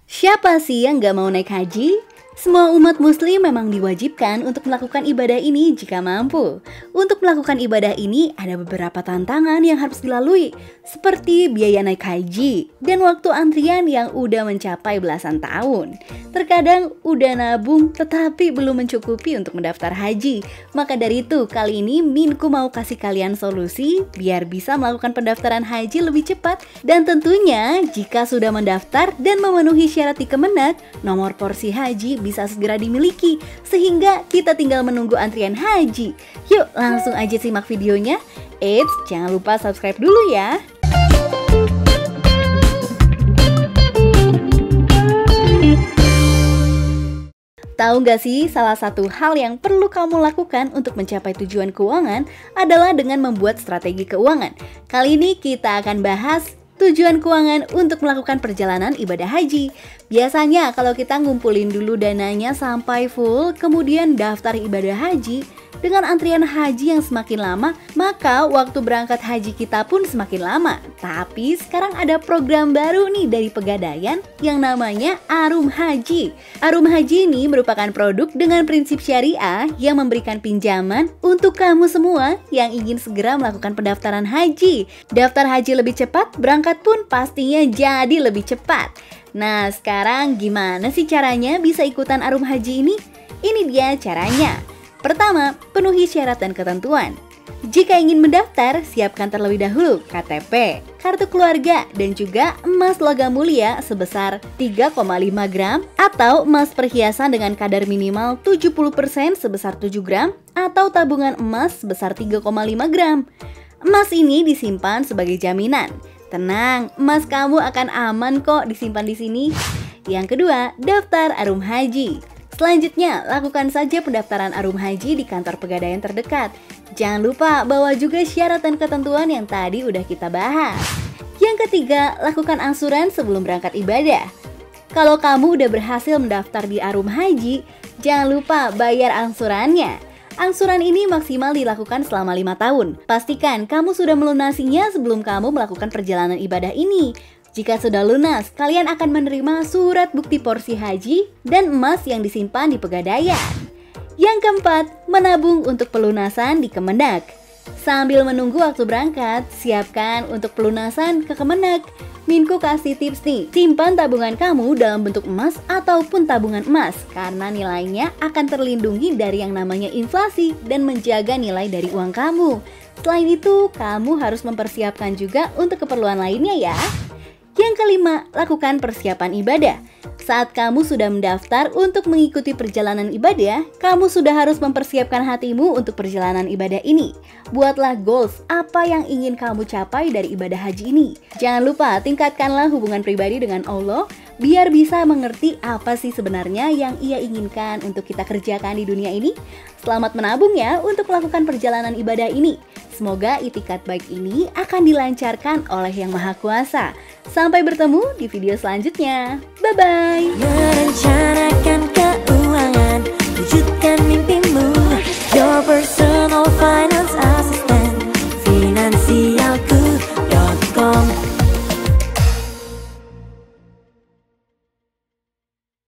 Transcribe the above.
Siapa sih yang gak mau naik haji? Semua umat muslim memang diwajibkan untuk melakukan ibadah ini jika mampu. Untuk melakukan ibadah ini ada beberapa tantangan yang harus dilalui, seperti biaya naik haji dan waktu antrian yang udah mencapai belasan tahun. Terkadang udah nabung tetapi belum mencukupi untuk mendaftar haji. Maka dari itu kali ini Minku mau kasih kalian solusi biar bisa melakukan pendaftaran haji lebih cepat. Dan tentunya jika sudah mendaftar dan memenuhi syarat di Kemenak, nomor porsi haji bisa segera dimiliki, sehingga kita tinggal menunggu antrian haji. Yuk langsung aja simak videonya. Eits, jangan lupa subscribe dulu ya. Tahu nggak sih, salah satu hal yang perlu kamu lakukan untuk mencapai tujuan keuangan adalah dengan membuat strategi keuangan. Kali ini kita akan bahas tujuan keuangan untuk melakukan perjalanan ibadah haji. Biasanya kalau kita ngumpulin dulu dananya sampai full, kemudian daftar ibadah haji, dengan antrian haji yang semakin lama, maka waktu berangkat haji kita pun semakin lama. Tapi sekarang ada program baru nih dari Pegadaian yang namanya Arum Haji. Arum Haji ini merupakan produk dengan prinsip syariah yang memberikan pinjaman untuk kamu semua yang ingin segera melakukan pendaftaran haji. Daftar haji lebih cepat, berangkat pun pastinya jadi lebih cepat. Nah, sekarang gimana sih caranya bisa ikutan Arum Haji ini? Ini dia caranya. Pertama, penuhi syarat dan ketentuan. Jika ingin mendaftar, siapkan terlebih dahulu KTP, kartu keluarga, dan juga emas logam mulia sebesar 3,5 gram atau emas perhiasan dengan kadar minimal 70% sebesar 7 gram atau tabungan emas sebesar 3,5 gram. Emas ini disimpan sebagai jaminan. Tenang, emas kamu akan aman kok disimpan di sini. Yang kedua, daftar Arum Haji. Selanjutnya, lakukan saja pendaftaran Arum Haji di kantor Pegadaian terdekat. Jangan lupa bawa juga syarat dan ketentuan yang tadi udah kita bahas. Yang ketiga, lakukan angsuran sebelum berangkat ibadah. Kalau kamu udah berhasil mendaftar di Arum Haji, jangan lupa bayar angsurannya. Angsuran ini maksimal dilakukan selama 5 tahun. Pastikan kamu sudah melunasinya sebelum kamu melakukan perjalanan ibadah ini. Jika sudah lunas, kalian akan menerima surat bukti porsi haji dan emas yang disimpan di Pegadaian. Yang keempat, menabung untuk pelunasan di Kemenak. Sambil menunggu waktu berangkat, siapkan untuk pelunasan ke Kemenak. Minku kasih tips nih, simpan tabungan kamu dalam bentuk emas ataupun tabungan emas karena nilainya akan terlindungi dari yang namanya inflasi dan menjaga nilai dari uang kamu. Selain itu, kamu harus mempersiapkan juga untuk keperluan lainnya ya. Yang kelima, lakukan persiapan ibadah. Saat kamu sudah mendaftar untuk mengikuti perjalanan ibadah, kamu sudah harus mempersiapkan hatimu untuk perjalanan ibadah ini. Buatlah goals apa yang ingin kamu capai dari ibadah haji ini. Jangan lupa tingkatkanlah hubungan pribadi dengan Allah biar bisa mengerti apa sih sebenarnya yang Ia inginkan untuk kita kerjakan di dunia ini. Selamat menabung ya untuk melakukan perjalanan ibadah ini. Semoga itikat baik ini akan dilancarkan oleh Yang Maha Kuasa. Sampai bertemu di video selanjutnya. Bye-bye.